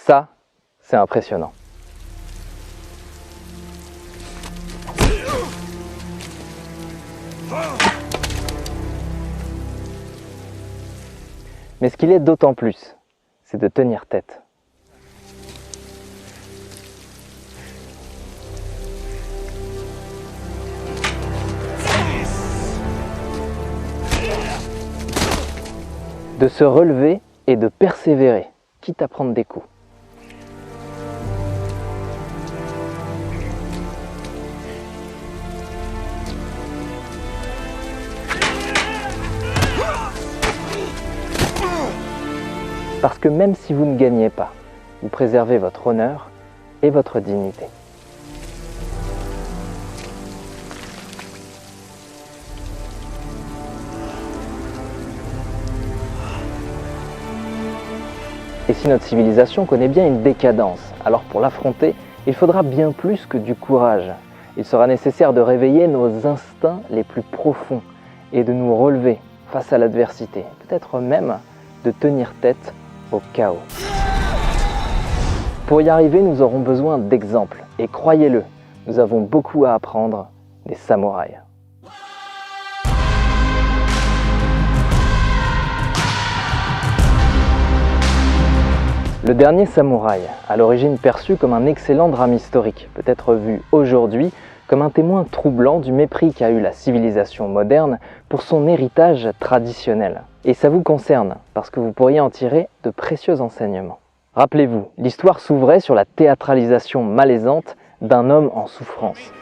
Ça, c'est impressionnant. Mais ce qu'il est d'autant plus, c'est de tenir tête. De se relever et de persévérer, quitte à prendre des coups. Parce que même si vous ne gagnez pas, vous préservez votre honneur et votre dignité. Et si notre civilisation connaît bien une décadence, alors pour l'affronter, il faudra bien plus que du courage. Il sera nécessaire de réveiller nos instincts les plus profonds et de nous relever face à l'adversité, peut-être même de tenir tête au chaos. Pour y arriver, nous aurons besoin d'exemples. Et croyez-le, nous avons beaucoup à apprendre des samouraïs. Le dernier samouraï, à l'origine perçu comme un excellent drame historique, peut être vu aujourd'hui comme un témoin troublant du mépris qu'a eu la civilisation moderne pour son héritage traditionnel. Et ça vous concerne, parce que vous pourriez en tirer de précieux enseignements. Rappelez-vous, l'histoire s'ouvrait sur la théâtralisation malaisante d'un homme en souffrance.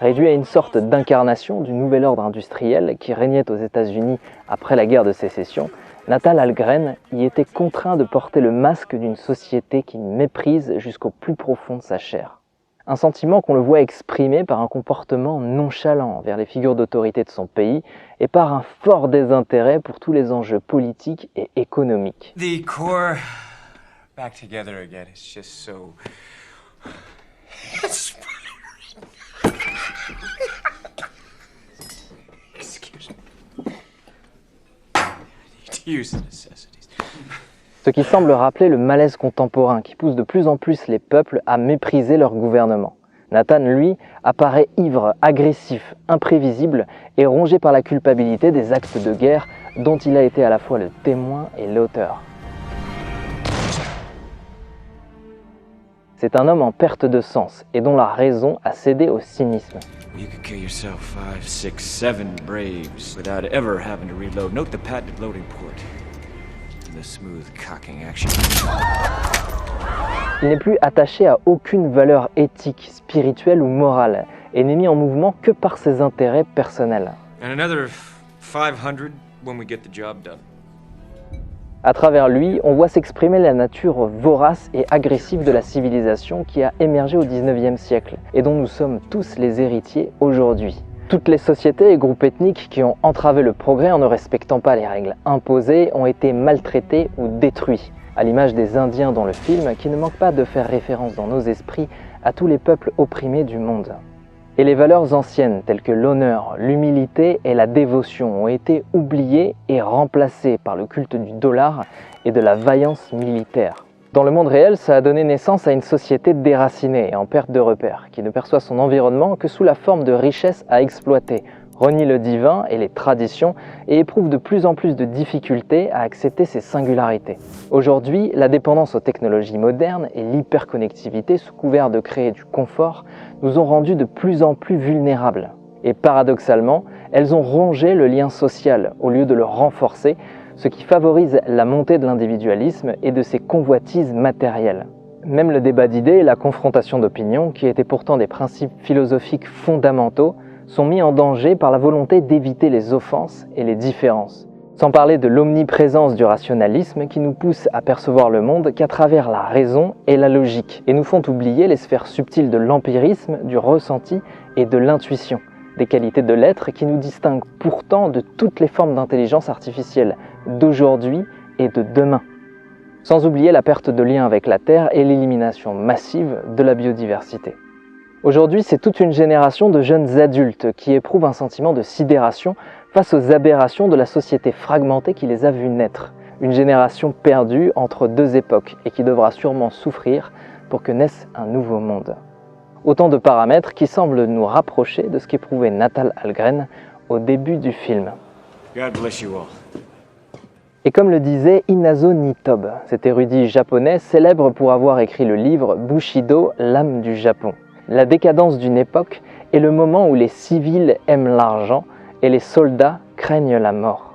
Réduit à une sorte d'incarnation du nouvel ordre industriel qui régnait aux États-Unis après la guerre de sécession, Natal Algren y était contraint de porter le masque d'une société qui méprise jusqu'au plus profond de sa chair. Un sentiment qu'on le voit exprimé par un comportement nonchalant envers les figures d'autorité de son pays et par un fort désintérêt pour tous les enjeux politiques et économiques. The core back together again is just so... Excuse me. Use the necessities. Ce qui semble rappeler le malaise contemporain qui pousse de plus en plus les peuples à mépriser leur gouvernement. Nathan, lui, apparaît ivre, agressif, imprévisible et rongé par la culpabilité des actes de guerre dont il a été à la fois le témoin et l'auteur. C'est un homme en perte de sens et dont la raison a cédé au cynisme. You could kill yourself 5, 6, 7 braves without ever having to reload. Note the patented loading port. The smooth cocking action. Il n'est plus attaché à aucune valeur éthique, spirituelle ou morale et n'est mis en mouvement que par ses intérêts personnels. And another 500 when we get the job done. À travers lui, on voit s'exprimer la nature vorace et agressive de la civilisation qui a émergé au XIXe siècle et dont nous sommes tous les héritiers aujourd'hui. Toutes les sociétés et groupes ethniques qui ont entravé le progrès en ne respectant pas les règles imposées ont été maltraités ou détruits, à l'image des Indiens dans le film qui ne manque pas de faire référence dans nos esprits à tous les peuples opprimés du monde. Et les valeurs anciennes telles que l'honneur, l'humilité et la dévotion ont été oubliées et remplacées par le culte du dollar et de la vaillance militaire. Dans le monde réel, ça a donné naissance à une société déracinée et en perte de repères, qui ne perçoit son environnement que sous la forme de richesses à exploiter, renie le divin et les traditions et éprouve de plus en plus de difficultés à accepter ses singularités. Aujourd'hui, la dépendance aux technologies modernes et l'hyperconnectivité sous couvert de créer du confort nous ont rendus de plus en plus vulnérables. Et paradoxalement, elles ont rongé le lien social au lieu de le renforcer, ce qui favorise la montée de l'individualisme et de ses convoitises matérielles. Même le débat d'idées et la confrontation d'opinions, qui étaient pourtant des principes philosophiques fondamentaux, sont mis en danger par la volonté d'éviter les offenses et les différences. Sans parler de l'omniprésence du rationalisme qui nous pousse à percevoir le monde qu'à travers la raison et la logique, et nous font oublier les sphères subtiles de l'empirisme, du ressenti et de l'intuition, des qualités de l'être qui nous distinguent pourtant de toutes les formes d'intelligence artificielle d'aujourd'hui et de demain. Sans oublier la perte de lien avec la Terre et l'élimination massive de la biodiversité. Aujourd'hui, c'est toute une génération de jeunes adultes qui éprouvent un sentiment de sidération face aux aberrations de la société fragmentée qui les a vus naître. Une génération perdue entre deux époques et qui devra sûrement souffrir pour que naisse un nouveau monde. Autant de paramètres qui semblent nous rapprocher de ce qu'éprouvait Natal Algren au début du film. God bless you all. Et comme le disait Inazo Nitobe, cet érudit japonais célèbre pour avoir écrit le livre Bushido, l'âme du Japon. La décadence d'une époque est le moment où les civils aiment l'argent et les soldats craignent la mort.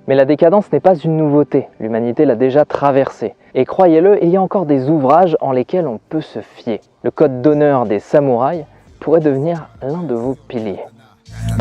Mais la décadence n'est pas une nouveauté, l'humanité l'a déjà traversée. Et croyez-le, il y a encore des ouvrages en lesquels on peut se fier. Le code d'honneur des samouraïs pourrait devenir l'un de vos piliers.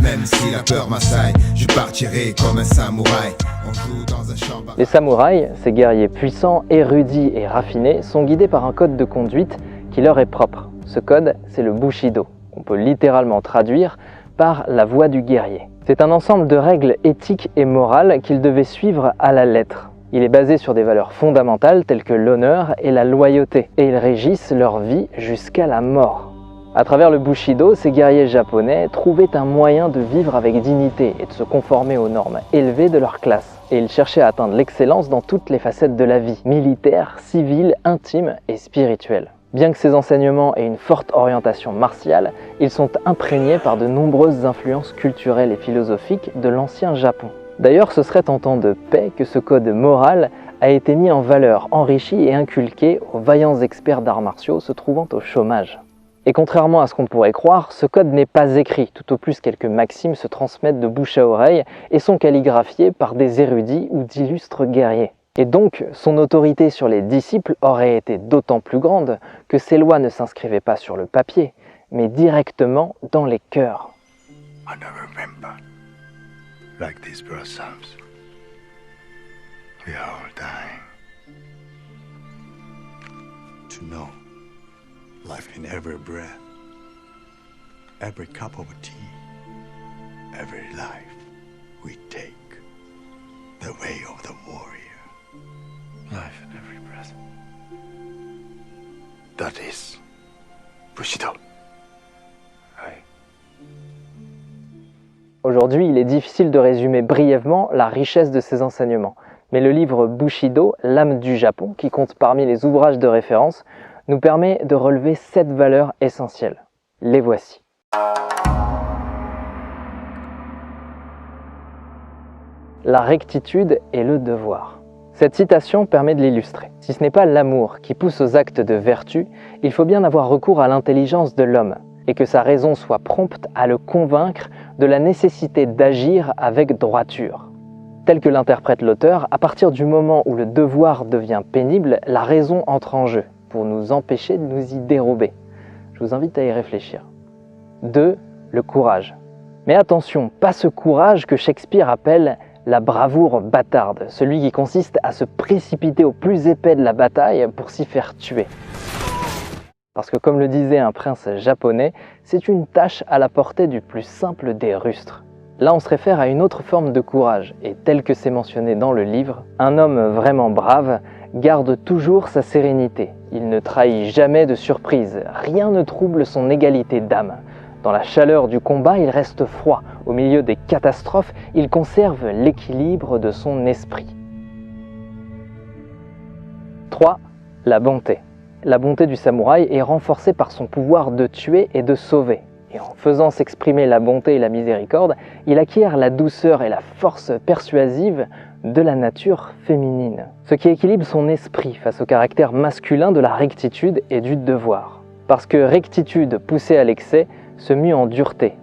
Même si la peur m'assaille, je partirai comme un samouraï. On joue dans un champ. Les samouraïs, ces guerriers puissants, érudits et raffinés, sont guidés par un code de conduite qui leur est propre. Ce code, c'est le Bushido. On peut littéralement traduire par la voie du guerrier. C'est un ensemble de règles éthiques et morales qu'ils devaient suivre à la lettre. Il est basé sur des valeurs fondamentales telles que l'honneur et la loyauté, et ils régissent leur vie jusqu'à la mort. À travers le Bushido, ces guerriers japonais trouvaient un moyen de vivre avec dignité et de se conformer aux normes élevées de leur classe. Et ils cherchaient à atteindre l'excellence dans toutes les facettes de la vie, militaire, civile, intime et spirituelle. Bien que ces enseignements aient une forte orientation martiale, ils sont imprégnés par de nombreuses influences culturelles et philosophiques de l'ancien Japon. D'ailleurs, ce serait en temps de paix que ce code moral a été mis en valeur, enrichi et inculqué aux vaillants experts d'arts martiaux se trouvant au chômage. Et contrairement à ce qu'on pourrait croire, ce code n'est pas écrit, tout au plus quelques maximes se transmettent de bouche à oreille et sont calligraphiées par des érudits ou d'illustres guerriers. Et donc, son autorité sur les disciples aurait été d'autant plus grande que ces lois ne s'inscrivaient pas sur le papier, mais directement dans les cœurs. I never remember like this for ourselves. We are all dying. To know life in every breath, every cup of tea, every life we take, the way of the warrior. Life in every breath. That is Bushido. Aye. Aujourd'hui, il est difficile de résumer brièvement la richesse de ces enseignements, mais le livre Bushido, l'âme du Japon, qui compte parmi les ouvrages de référence, nous permet de relever 7 valeurs essentielles. Les voici. La rectitude et le devoir. Cette citation permet de l'illustrer. Si ce n'est pas l'amour qui pousse aux actes de vertu, il faut bien avoir recours à l'intelligence de l'homme, et que sa raison soit prompte à le convaincre de la nécessité d'agir avec droiture. Tel que l'interprète l'auteur, à partir du moment où le devoir devient pénible, la raison entre en jeu, pour nous empêcher de nous y dérober. Je vous invite à y réfléchir. 2. Le courage. Mais attention, pas ce courage que Shakespeare appelle la bravoure bâtarde, celui qui consiste à se précipiter au plus épais de la bataille pour s'y faire tuer. Parce que comme le disait un prince japonais, c'est une tâche à la portée du plus simple des rustres. Là on se réfère à une autre forme de courage, et tel que c'est mentionné dans le livre, un homme vraiment brave garde toujours sa sérénité. Il ne trahit jamais de surprise, rien ne trouble son égalité d'âme. Dans la chaleur du combat, il reste froid. Au milieu des catastrophes, il conserve l'équilibre de son esprit. 3. La bonté. La bonté du samouraï est renforcée par son pouvoir de tuer et de sauver. Et en faisant s'exprimer la bonté et la miséricorde, il acquiert la douceur et la force persuasive de la nature féminine. Ce qui équilibre son esprit face au caractère masculin de la rectitude et du devoir. Parce que rectitude poussée à l'excès se mue en dureté,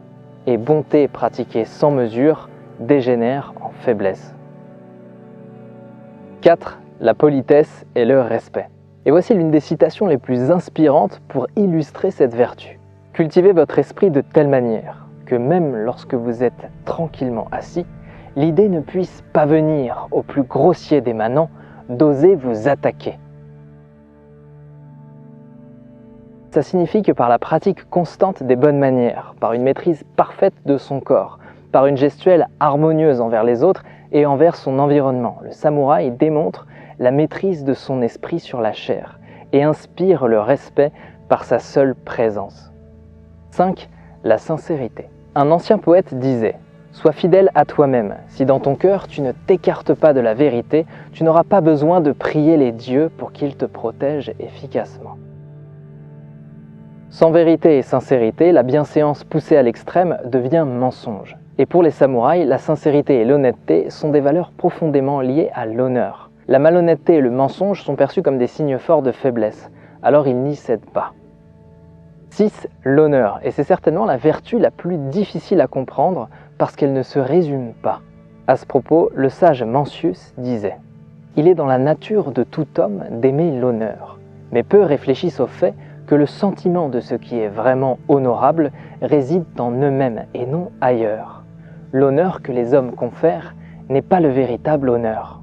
et bonté pratiquée sans mesure dégénère en faiblesse. 4. La politesse et le respect. Et voici l'une des citations les plus inspirantes pour illustrer cette vertu. Cultivez votre esprit de telle manière que même lorsque vous êtes tranquillement assis, l'idée ne puisse pas venir au plus grossier des manants d'oser vous attaquer. Ça signifie que par la pratique constante des bonnes manières, par une maîtrise parfaite de son corps, par une gestuelle harmonieuse envers les autres et envers son environnement, le samouraï démontre la maîtrise de son esprit sur la chair et inspire le respect par sa seule présence. 5. La sincérité. Un ancien poète disait « Sois fidèle à toi-même. Si dans ton cœur tu ne t'écartes pas de la vérité, tu n'auras pas besoin de prier les dieux pour qu'ils te protègent efficacement. Sans vérité et sincérité, la bienséance poussée à l'extrême devient mensonge. Et pour les samouraïs, la sincérité et l'honnêteté sont des valeurs profondément liées à l'honneur. La malhonnêteté et le mensonge sont perçus comme des signes forts de faiblesse, alors ils n'y cèdent pas. 6. L'honneur, et c'est certainement la vertu la plus difficile à comprendre parce qu'elle ne se résume pas. À ce propos, le sage Mencius disait « Il est dans la nature de tout homme d'aimer l'honneur, mais peu réfléchissent au fait que le sentiment de ce qui est vraiment honorable réside en eux-mêmes et non ailleurs. L'honneur que les hommes confèrent n'est pas le véritable honneur. »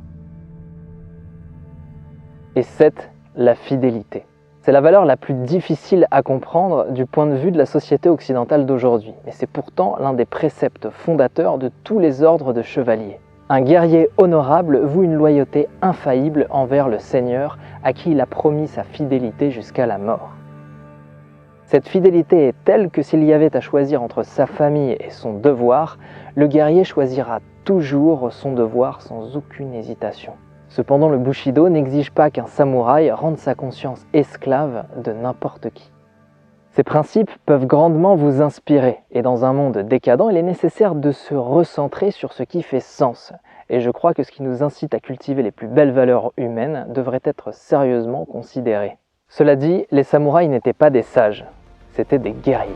Et 7. La fidélité. C'est la valeur la plus difficile à comprendre du point de vue de la société occidentale d'aujourd'hui, mais c'est pourtant l'un des préceptes fondateurs de tous les ordres de chevaliers. Un guerrier honorable voue une loyauté infaillible envers le Seigneur à qui il a promis sa fidélité jusqu'à la mort. Cette fidélité est telle que s'il y avait à choisir entre sa famille et son devoir, le guerrier choisira toujours son devoir sans aucune hésitation. Cependant, le Bushido n'exige pas qu'un samouraï rende sa conscience esclave de n'importe qui. Ces principes peuvent grandement vous inspirer, et dans un monde décadent, il est nécessaire de se recentrer sur ce qui fait sens. Et je crois que ce qui nous incite à cultiver les plus belles valeurs humaines devrait être sérieusement considéré. Cela dit, les samouraïs n'étaient pas des sages, c'étaient des guerriers.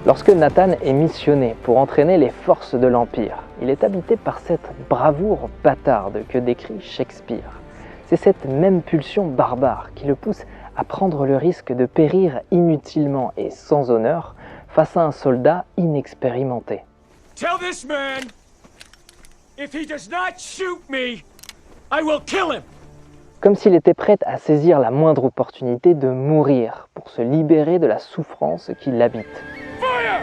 Lorsque Nathan est missionné pour entraîner les forces de l'Empire, il est habité par cette bravoure bâtarde que décrit Shakespeare. C'est cette même pulsion barbare qui le pousse à prendre le risque de périr inutilement et sans honneur face à un soldat inexpérimenté. Tell this man, if he does not shoot me, I will kill him. Comme s'il était prêt à saisir la moindre opportunité de mourir pour se libérer de la souffrance qui l'habite. Fire!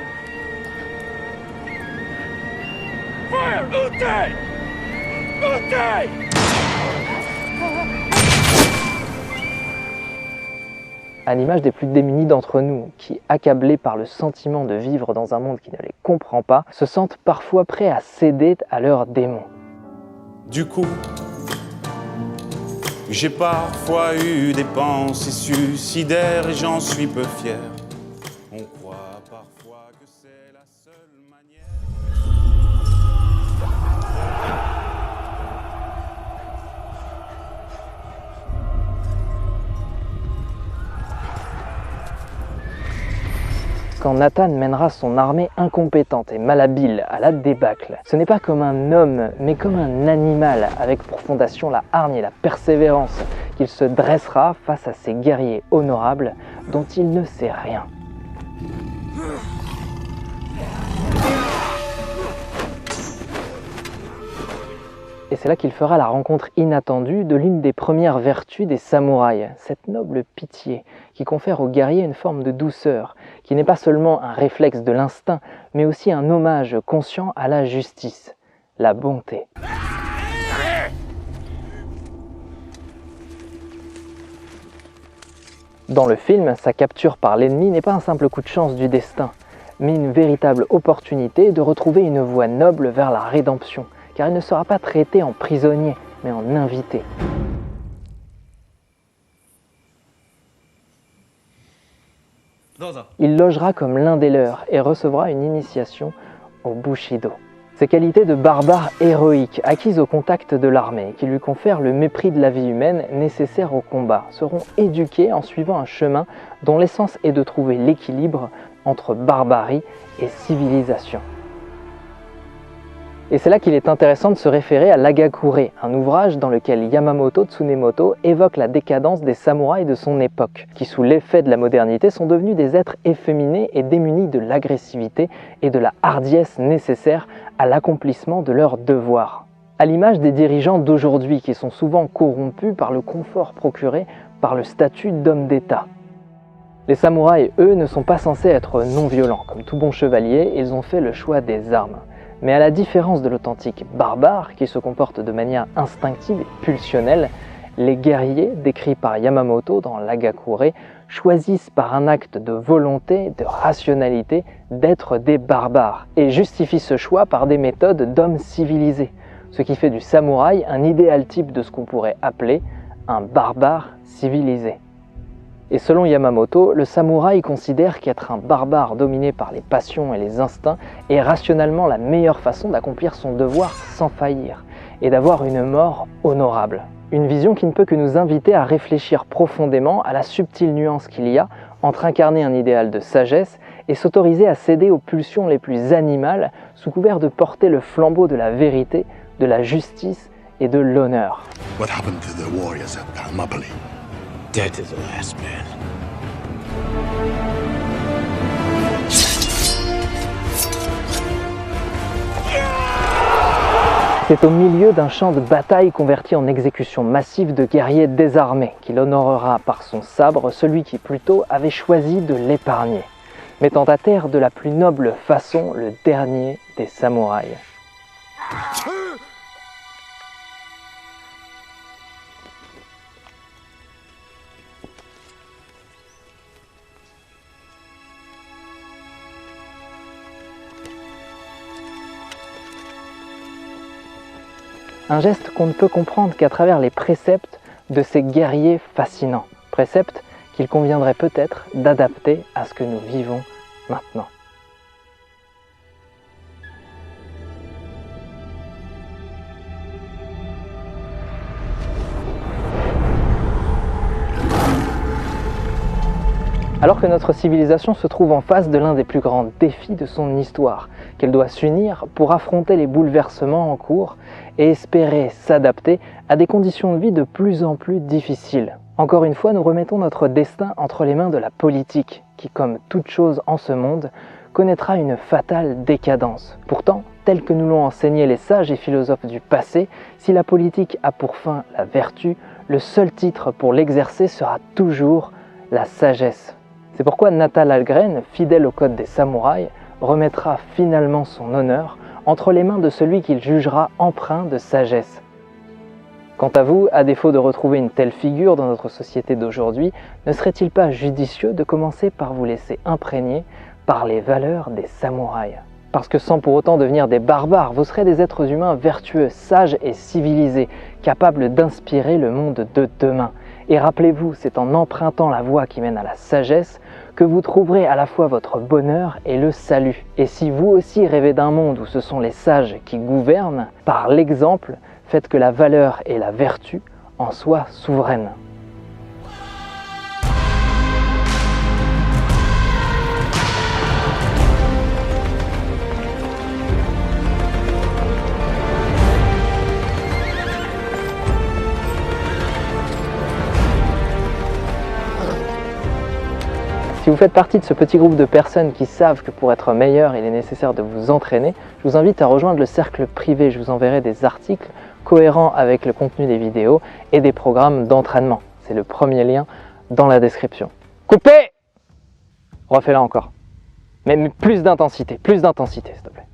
Fire! Ute! Ute! À l'image des plus démunis d'entre nous, qui, accablés par le sentiment de vivre dans un monde qui ne les comprend pas, se sentent parfois prêts à céder à leurs démons. Du coup, j'ai parfois eu des pensées suicidaires et j'en suis peu fier. On croit parfois que c'est la seule manière. Quand Nathan mènera son armée incompétente et malhabile à la débâcle, ce n'est pas comme un homme, mais comme un animal, avec pour fondation la hargne et la persévérance, qu'il se dressera face à ces guerriers honorables dont il ne sait rien. Et c'est là qu'il fera la rencontre inattendue de l'une des premières vertus des samouraïs, cette noble pitié qui confère aux guerriers une forme de douceur, qui n'est pas seulement un réflexe de l'instinct, mais aussi un hommage conscient à la justice, la bonté. Dans le film, sa capture par l'ennemi n'est pas un simple coup de chance du destin, mais une véritable opportunité de retrouver une voie noble vers la rédemption, car il ne sera pas traité en prisonnier, mais en invité. Il logera comme l'un des leurs et recevra une initiation au Bushido. Ces qualités de barbare héroïque, acquises au contact de l'armée, qui lui confèrent le mépris de la vie humaine nécessaire au combat, seront éduquées en suivant un chemin dont l'essence est de trouver l'équilibre entre barbarie et civilisation. Et c'est là qu'il est intéressant de se référer à l'Hagakure, un ouvrage dans lequel Yamamoto Tsunemoto évoque la décadence des samouraïs de son époque, qui sous l'effet de la modernité sont devenus des êtres efféminés et démunis de l'agressivité et de la hardiesse nécessaires à l'accomplissement de leurs devoirs. À l'image des dirigeants d'aujourd'hui qui sont souvent corrompus par le confort procuré par le statut d'homme d'État. Les samouraïs, eux, ne sont pas censés être non-violents. Comme tout bon chevalier, ils ont fait le choix des armes. Mais à la différence de l'authentique barbare, qui se comporte de manière instinctive et pulsionnelle, les guerriers, décrits par Yamamoto dans l'Hagakure, choisissent par un acte de volonté, de rationalité, d'être des barbares, et justifient ce choix par des méthodes d'hommes civilisés, ce qui fait du samouraï un idéal type de ce qu'on pourrait appeler un barbare civilisé. Et selon Yamamoto, le samouraï considère qu'être un barbare dominé par les passions et les instincts est rationnellement la meilleure façon d'accomplir son devoir sans faillir, et d'avoir une mort honorable. Une vision qui ne peut que nous inviter à réfléchir profondément à la subtile nuance qu'il y a entre incarner un idéal de sagesse et s'autoriser à céder aux pulsions les plus animales sous couvert de porter le flambeau de la vérité, de la justice et de l'honneur. What happened to the warriors at Thermopylae? Dead to the last man. C'est au milieu d'un champ de bataille converti en exécution massive de guerriers désarmés qu'il honorera par son sabre celui qui plutôt avait choisi de l'épargner, mettant à terre de la plus noble façon le dernier des samouraïs. Un geste qu'on ne peut comprendre qu'à travers les préceptes de ces guerriers fascinants. Préceptes qu'il conviendrait peut-être d'adapter à ce que nous vivons maintenant. Alors que notre civilisation se trouve en face de l'un des plus grands défis de son histoire, qu'elle doit s'unir pour affronter les bouleversements en cours et espérer s'adapter à des conditions de vie de plus en plus difficiles. Encore une fois, nous remettons notre destin entre les mains de la politique, qui, comme toute chose en ce monde, connaîtra une fatale décadence. Pourtant, tel que nous l'ont enseigné les sages et philosophes du passé, si la politique a pour fin la vertu, le seul titre pour l'exercer sera toujours la sagesse. C'est pourquoi Natal Algren, fidèle au code des samouraïs, remettra finalement son honneur entre les mains de celui qu'il jugera empreint de sagesse. Quant à vous, à défaut de retrouver une telle figure dans notre société d'aujourd'hui, ne serait-il pas judicieux de commencer par vous laisser imprégner par les valeurs des samouraïs? Parce que sans pour autant devenir des barbares, vous serez des êtres humains vertueux, sages et civilisés, capables d'inspirer le monde de demain. Et rappelez-vous, c'est en empruntant la voie qui mène à la sagesse que vous trouverez à la fois votre bonheur et le salut. Et si vous aussi rêvez d'un monde où ce sont les sages qui gouvernent, par l'exemple, faites que la valeur et la vertu en soient souveraines. Si vous faites partie de ce petit groupe de personnes qui savent que pour être meilleur, il est nécessaire de vous entraîner, je vous invite à rejoindre le cercle privé. Je vous enverrai des articles cohérents avec le contenu des vidéos et des programmes d'entraînement. C'est le premier lien dans la description. Coupez! Refais-la encore. Mais plus d'intensité, s'il te plaît.